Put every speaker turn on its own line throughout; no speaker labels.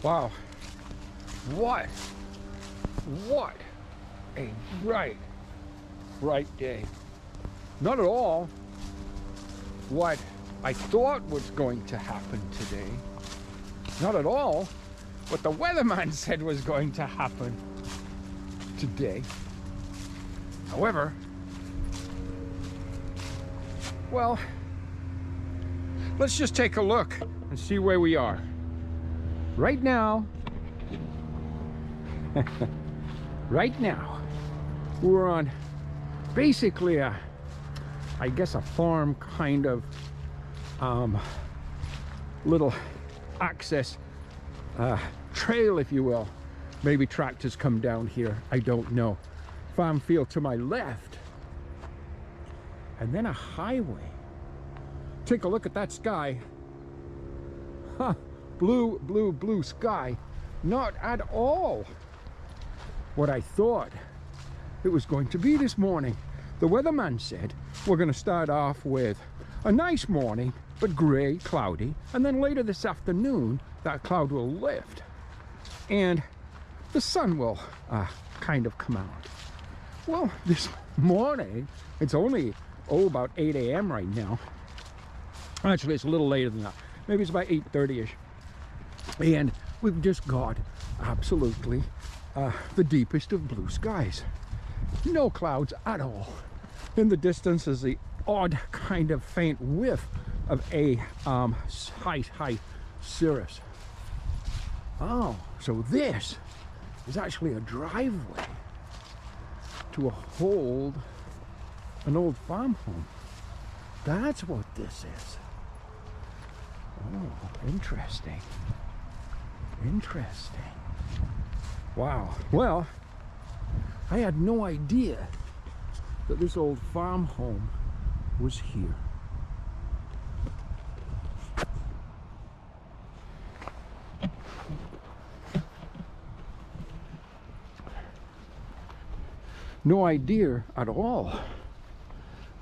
Wow. What a bright day. Not at all what I thought was going to happen today. Not at all what the weatherman said was going to happen today. However, well, let's just take a look and see where we are. Right now, we're on basically I guess a farm kind of little access trail, if you will. Maybe tractors come down here, I don't know. Farm field to my left, and then a highway. Take a look at that sky. Huh, blue sky. Not at all what I thought it was going to be this morning. The weatherman said we're going to start off with a nice morning, but gray, cloudy, and then later this afternoon that cloud will lift and the sun will kind of come out. Well, this morning, it's only about 8 a.m. right now. Actually, it's a little later than that. Maybe it's about 8:30ish. And we've just got absolutely the deepest of blue skies. No clouds at all. In the distance is the odd kind of faint whiff of a high cirrus. Oh, so this is actually a driveway to an old farm home. That's what this is. Oh, interesting. Wow. Well, I had no idea that this old farm home was here. No idea at all.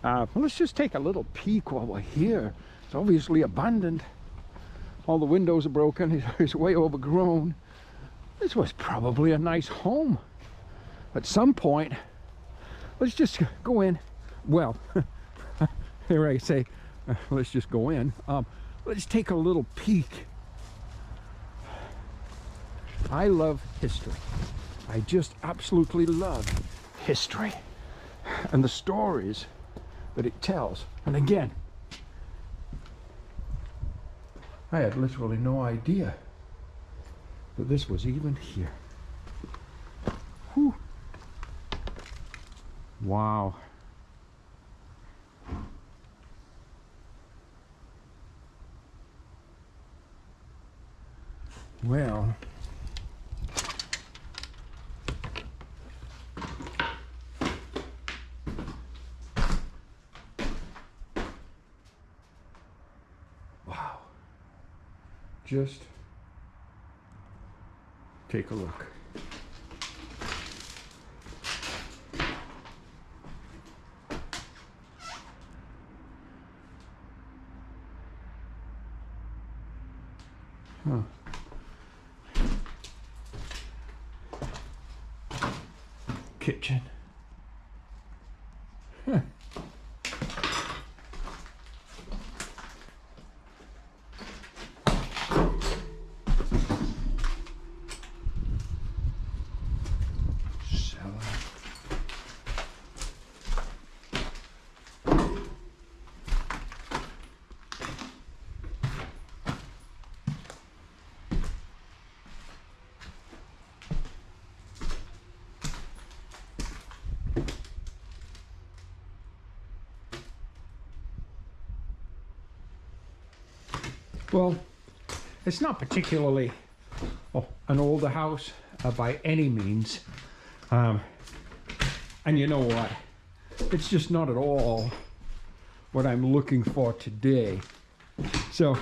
Well, let's just take a little peek while we're here. It's obviously abandoned. All the windows are broken. It's way overgrown. This was probably a nice home at some point. Let's just go in. Well, here I say, let's just go in. Let's take a little peek. I love history. I just absolutely love history and the stories that it tells. And again, I had literally no idea that this was even here. Whew. Wow. Well, wow. Just take a look. Huh. Kitchen. Huh. Well, it's not particularly an older house by any means. And you know what? It's just not at all what I'm looking for today. So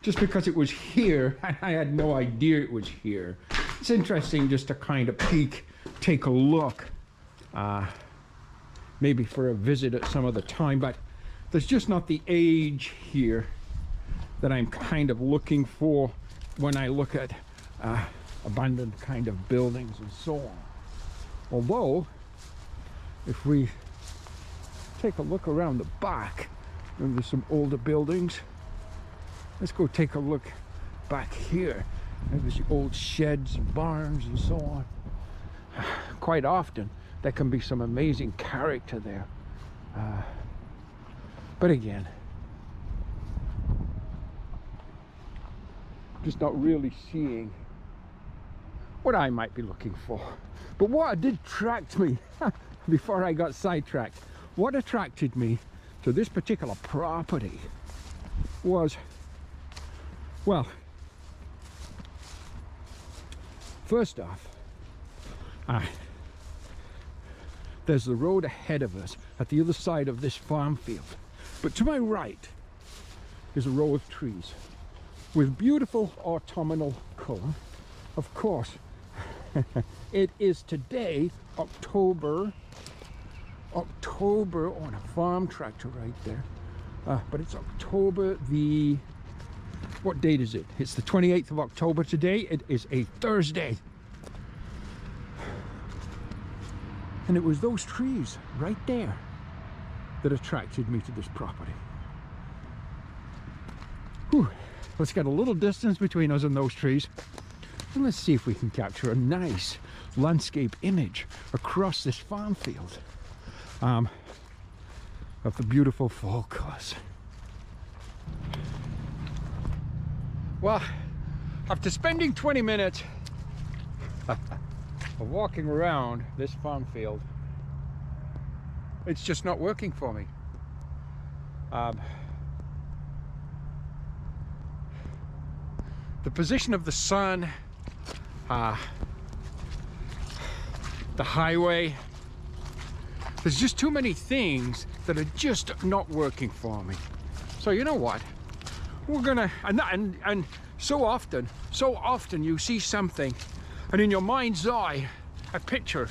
just because it was here, I had no idea it was here. It's interesting just to kind of peek, take a look, maybe for a visit at some other time, but there's just not the age here that I'm kind of looking for when I look at abandoned kind of buildings and so on. Although, if we take a look around the back, and there's some older buildings. Let's go take a look back here. And there's old sheds and barns and so on. Quite often, there can be some amazing character there. But again, just not really seeing what I might be looking for. But what did attract me, before I got sidetracked, what attracted me to this particular property was, well, first off, there's the road ahead of us at the other side of this farm field. But to my right is a row of trees with beautiful autumnal color. Of course, it is today October on a farm tractor right there. But it's October the, what date is it? It's the 28th of October today. It is a Thursday. And it was those trees right there that attracted me to this property. Whew. Let's get a little distance between us and those trees. And let's see if we can capture a nice landscape image across this farm field of the beautiful fall colors. Well, after spending 20 minutes of walking around this farm field, it's just not working for me. The position of the sun, the highway, there's just too many things that are just not working for me. So you know what? We're gonna, and so often you see something, and in your mind's eye, a picture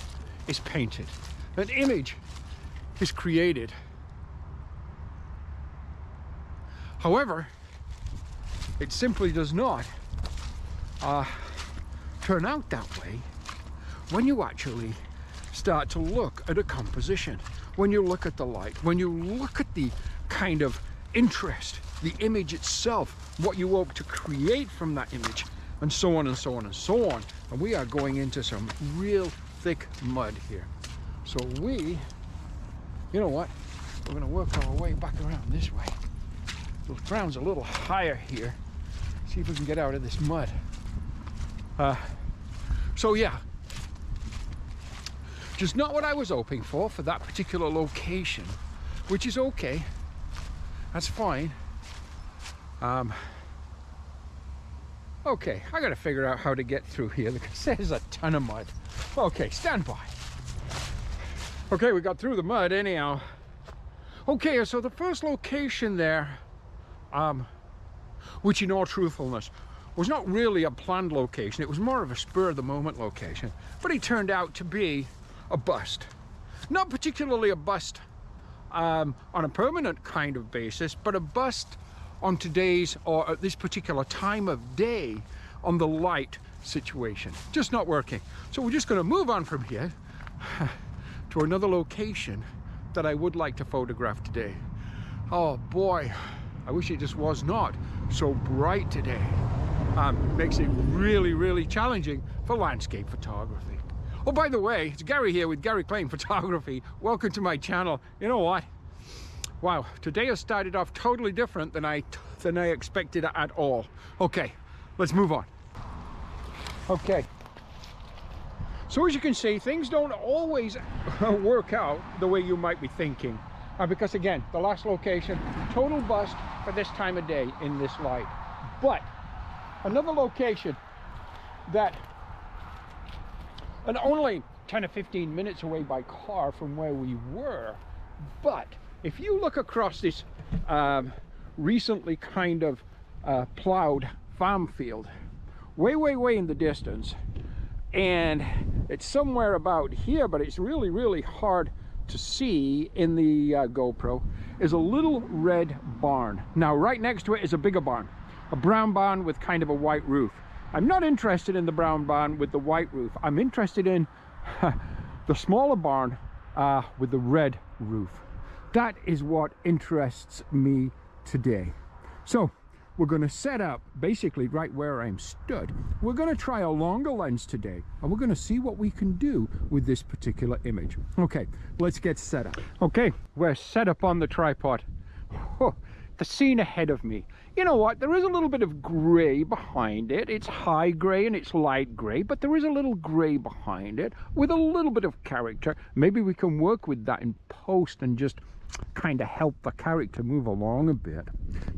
is painted, an image is created. However, it simply does not turn out that way when you actually start to look at a composition, when you look at the light, when you look at the kind of interest, the image itself, what you hope to create from that image, and so on and so on and so on. And we are going into some real thick mud here. So you know what? We're going to work our way back around this way. The ground's a little higher here. See if we can get out of this mud. So yeah, just not what I was hoping for that particular location, which is okay. That's fine. Okay, I gotta figure out how to get through here because there's a ton of mud. Okay, stand by. Okay, we got through the mud anyhow. Okay, so the first location there, which in all truthfulness was not really a planned location, it was more of a spur of the moment location, but it turned out to be a bust. Not particularly a bust on a permanent kind of basis, but a bust on today's, or at this particular time of day, on the light situation. Just not working. So we're just going to move on from here to another location that I would like to photograph today. Oh boy, I wish it just was not so bright today. Makes it really, really challenging for landscape photography. Oh, by the way, it's Gary here with Gary Klein Photography. Welcome to my channel. You know what? Wow, today has started off totally different than I expected at all. Okay, let's move on. Okay. So as you can see, things don't always work out the way you might be thinking. Because again, the last location, total bust for this time of day in this light. But another location that, and only 10 or 15 minutes away by car from where we were, but if you look across this recently kind of plowed farm field, way in the distance, and it's somewhere about here, but it's really, really hard to see in the GoPro, is a little red barn. Now right next to it is a bigger barn, a brown barn with kind of a white roof. I'm not interested in the brown barn with the white roof. I'm interested in the smaller barn with the red roof. That is what interests me today. So we're going to set up basically right where I'm stood. We're going to try a longer lens today, and we're going to see what we can do with this particular image. Okay, let's get set up. Okay, we're set up on the tripod. Oh, the scene ahead of me. You know what? There is a little bit of gray behind it. It's high gray and it's light gray, but there is a little gray behind it with a little bit of character. Maybe we can work with that in post and just kind of help the character move along a bit.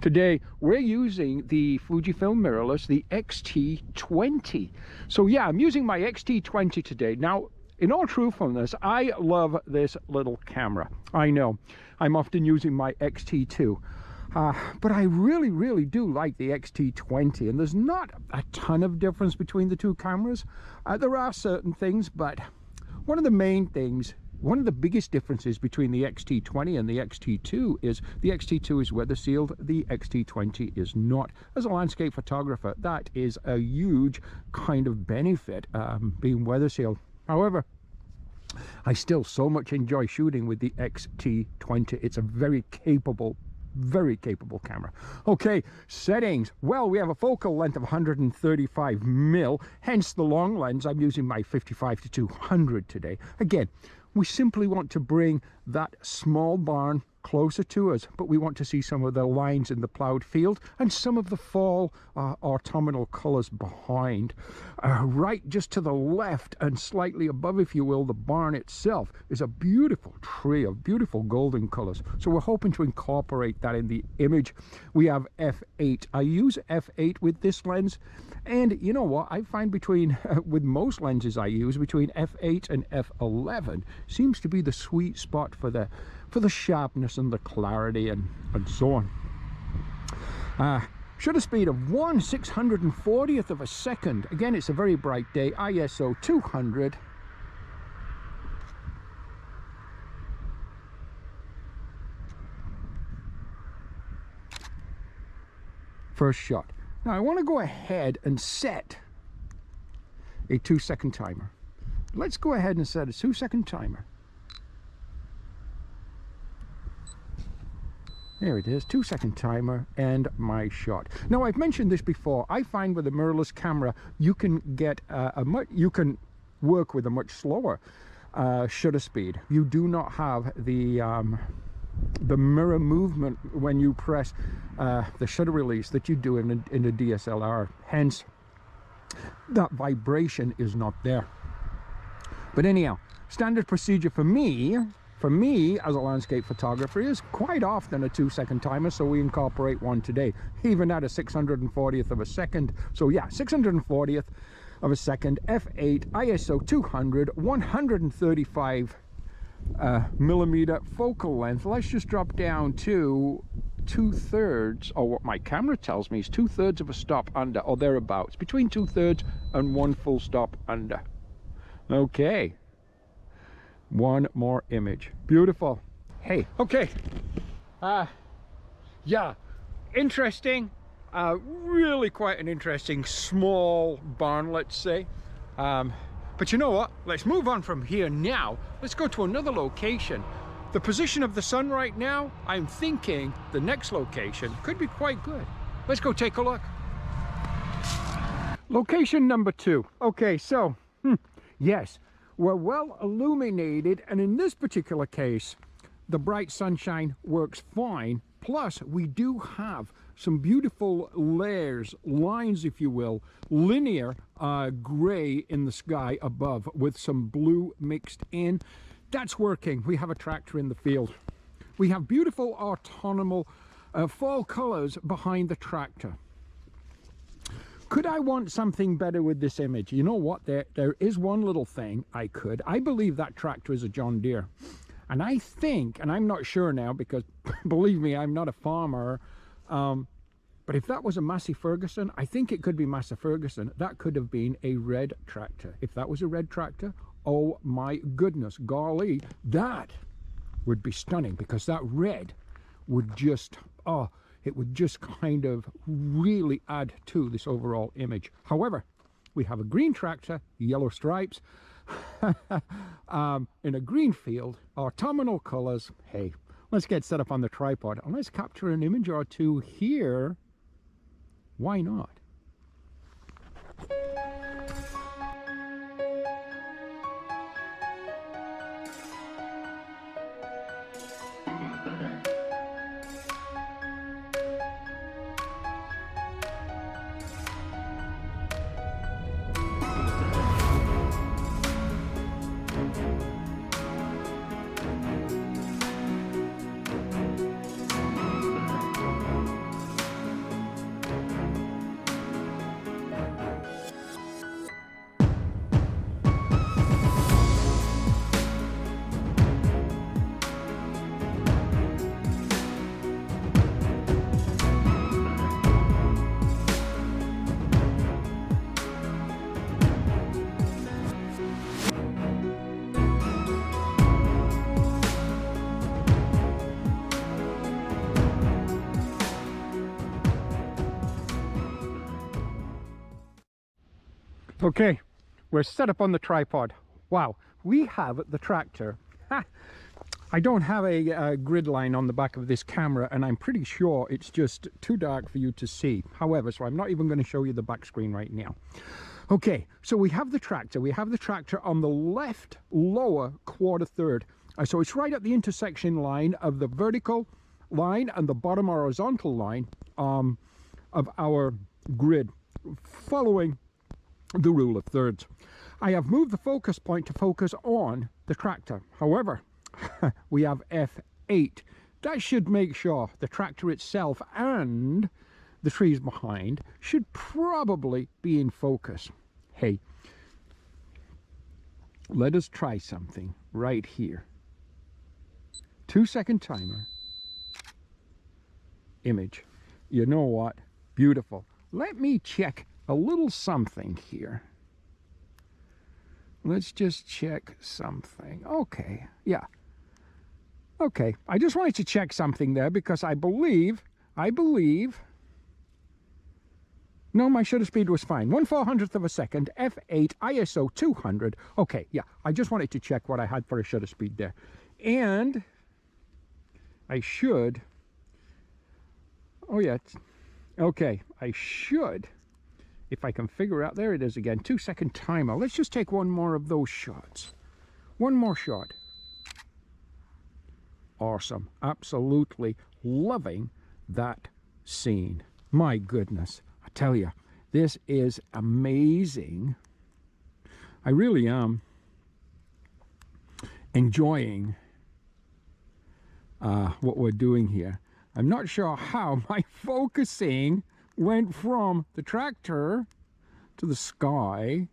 Today we're using the Fujifilm mirrorless, the X-T20. So yeah, I'm using my X-T20 today. Now, in all truthfulness, I love this little camera. I know I'm often using my X-T2, but I really do like the X-T20, and there's not a ton of difference between the two cameras. There are certain things, but one of the main things, one of the biggest differences between the X-T20 and the X-T2 is the X-T2 is weather sealed, the X-T20 is not. As a landscape photographer, that is a huge kind of benefit, being weather sealed. However, I still so much enjoy shooting with the X-T20. It's a very capable camera. Okay, settings. Well, we have a focal length of 135 mil, hence the long lens. I'm using my 55-200 today. Again, we simply want to bring that small barn closer to us, but we want to see some of the lines in the plowed field and some of the fall autumnal colors behind. Right just to the left and slightly above, if you will, the barn itself is a beautiful tree of beautiful golden colors. So we're hoping to incorporate that in the image. We have f8. I use f8 with this lens, and you know what, I find between with most lenses I use, between f8 and f11 seems to be the sweet spot for the sharpness and the clarity and so on. Shutter speed of 1/640th of a second. Again, it's a very bright day. ISO 200. First shot. Now I want to go ahead and set a 2-second timer. Let's go ahead and set a 2-second timer. There it is, 2-second timer and my shot. Now, I've mentioned this before. I find with a mirrorless camera, you can get you can work with a much slower shutter speed. You do not have the mirror movement when you press the shutter release that you do in a DSLR. Hence, that vibration is not there. But anyhow, standard procedure for me as a landscape photographer is quite often a 2-second timer, so we incorporate one today, even at a 640th of a second. So yeah, 640th of a second, f8, ISO 200, 135 millimeter focal length. Let's just drop down to 2/3, or what my camera tells me is 2/3 of a stop under, or thereabouts, between 2/3 and 1 full stop under. Okay. One more image. Beautiful. Hey, okay. Yeah, interesting. Really quite an interesting small barn, let's say. But you know what? Let's move on from here now. Let's go to another location. The position of the sun right now, I'm thinking the next location could be quite good. Let's go take a look. Location number 2. Okay, so, yes. We're well illuminated, and in this particular case, the bright sunshine works fine. Plus, we do have some beautiful layers, lines, if you will, linear gray in the sky above with some blue mixed in. That's working. We have a tractor in the field. We have beautiful autumnal fall colors behind the tractor. Could I want something better with this image? You know what? There is one little thing I could. I believe that tractor is a John Deere. And I think, and I'm not sure now because, believe me, I'm not a farmer, but if that was a Massey Ferguson, I think it could be Massey Ferguson. That could have been a red tractor. If that was a red tractor, oh my goodness, golly, that would be stunning, because that red would just, oh, it would just kind of really add to this overall image. However, we have a green tractor, yellow stripes, in a green field, autumnal colors. Hey, let's get set up on the tripod and let's capture an image or two here. Why not? Okay, we're set up on the tripod. Wow, we have the tractor. I don't have a grid line on the back of this camera, and I'm pretty sure it's just too dark for you to see. However, so I'm not even going to show you the back screen right now. Okay, so we have the tractor. We have the tractor on the left lower quarter third. So it's right at the intersection line of the vertical line and the bottom horizontal line of our grid, following the rule of thirds. I have moved the focus point to focus on the tractor. However, we have F8. That should make sure the tractor itself and the trees behind should probably be in focus. Hey, let us try something right here. 2-second timer. Image. You know what? Beautiful. Let me check a little something here. Let's just check something. Okay, yeah. Okay, I just wanted to check something there because I believe, no, my shutter speed was fine. 1/400th of a second, f8, ISO 200. Okay, yeah, I just wanted to check what I had for a shutter speed there. And I should, oh yeah, okay, I should, if I can figure out, there it is again, 2-second timer. Let's just take one more of those shots. One more shot. Awesome. Absolutely loving that scene. My goodness. I tell you, this is amazing. I really am enjoying what we're doing here. I'm not sure how my focusing went from the tractor to the sky.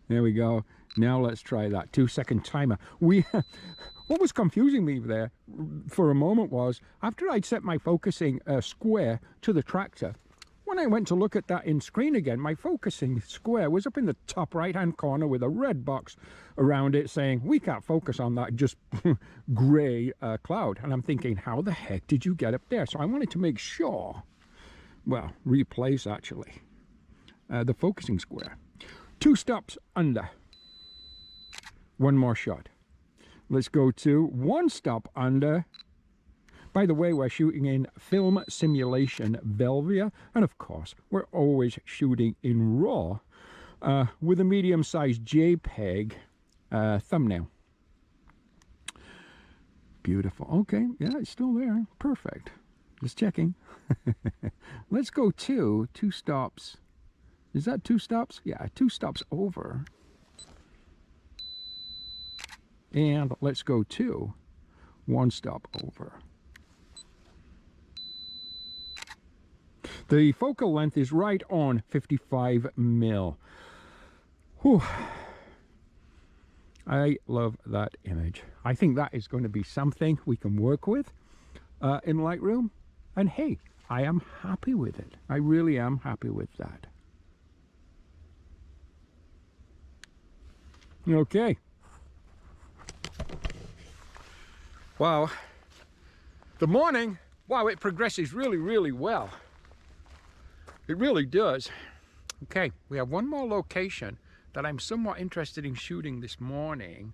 There we go. Now let's try that 2-second timer. What was confusing me there for a moment was, after I'd set my focusing square to the tractor, when I went to look at that in screen again, my focusing square was up in the top right hand corner with a red box around it saying, we can't focus on that just gray cloud. And I'm thinking, how the heck did you get up there? So I wanted to make sure, well, replace actually the focusing square. 2 stops under. One more shot. Let's go to 1 stop under. By the way, we're shooting in film simulation Velvia, and of course we're always shooting in RAW with a medium-sized JPEG thumbnail. Beautiful. Okay, yeah, it's still there. Perfect. Just checking. Let's go to 2 stops. Is that 2 stops? Yeah, 2 stops over. And let's go to 1 stop over. The focal length is right on 55 mil. Whew. I love that image. I think that is going to be something we can work with in Lightroom. And hey, I am happy with it. I really am happy with that. Okay. Wow. The morning wow, it progresses really, really well. It really does. Okay, we have one more location that I'm somewhat interested in shooting this morning.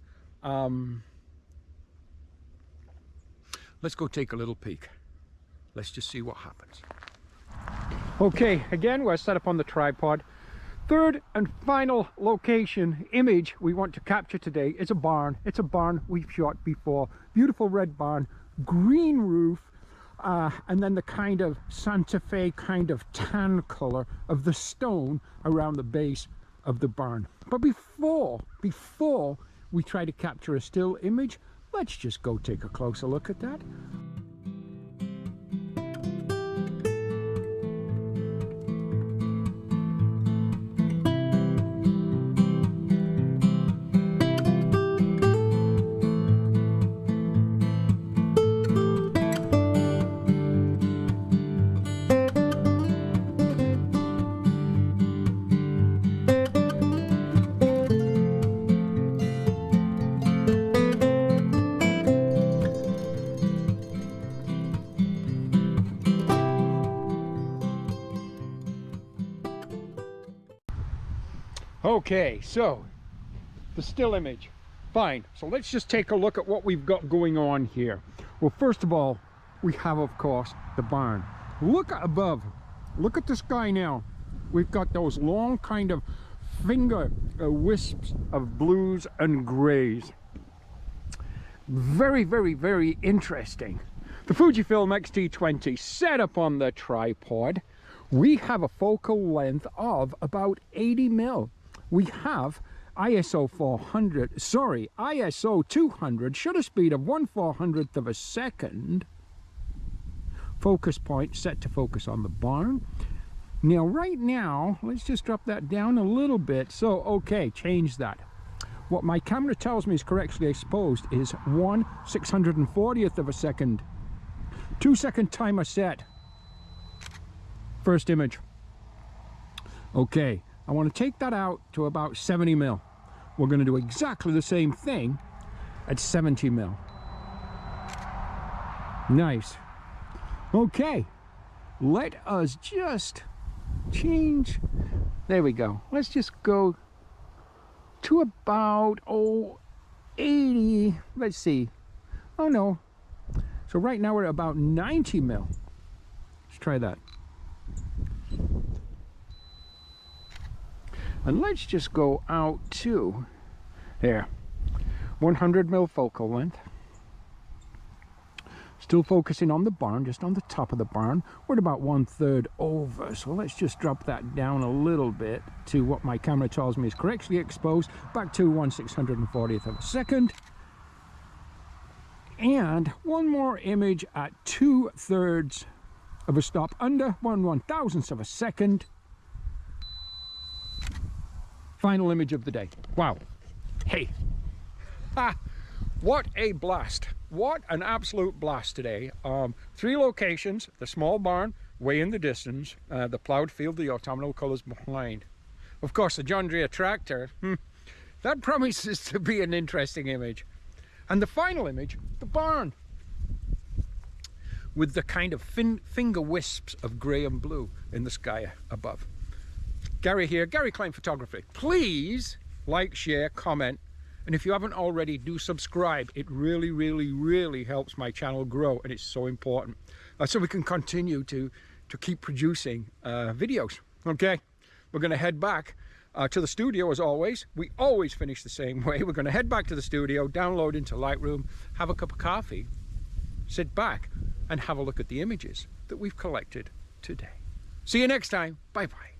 Let's go take a little peek. Let's just see what happens. Okay, again, we're set up on the tripod. Third and final location image we want to capture today is a barn. It's a barn we've shot before. Beautiful red barn, green roof, and then the kind of Santa Fe kind of tan color of the stone around the base of the barn. But before we try to capture a still image, let's just go take a closer look at that. Okay, so the still image, fine. So let's just take a look at what we've got going on here. Well, first of all, we have, of course, the barn. Look above, look at the sky now. We've got those long kind of finger wisps of blues and grays. Very, very, very interesting. The Fujifilm X-T20 set up on the tripod. We have a focal length of about 80 mil. We have ISO 200, shutter speed of 1/400th of a second. Focus point set to focus on the barn. Now, right now, let's just drop that down a little bit. So, okay, change that. What my camera tells me is correctly exposed is 1/640th of a second. 2-second timer set. First image. Okay. I want to take that out to about 70 mil. We're going to do exactly the same thing at 70 mil. Nice. Okay, let us just change. There we go. Let's just go to about 80. Let's see. Oh no. So right now we're at about 90 mil. Let's try that. And let's just go out to there, 100 mil focal length. Still focusing on the barn, just on the top of the barn. We're at about 1/3 over, so let's just drop that down a little bit to what my camera tells me is correctly exposed, back to 1/640th of a second. And one more image at 2/3 of a stop, under 1/1000th of a second. Final image of the day. Wow. Hey. Ha! What a blast. What an absolute blast today. 3 locations, the small barn way in the distance, the plowed field, the autumnal colors behind. Of course, the John Deere tractor. That promises to be an interesting image. And the final image, the barn, with the kind of finger wisps of grey and blue in the sky above. Gary here, Gary Klein Photography. Please like, share, comment, and if you haven't already, do subscribe. It really, really, really helps my channel grow, and it's so important. So we can continue to keep producing videos. Okay, we're going to head back to the studio as always. We always finish the same way. We're going to head back to the studio, download into Lightroom, have a cup of coffee, sit back, and have a look at the images that we've collected today. See you next time. Bye-bye.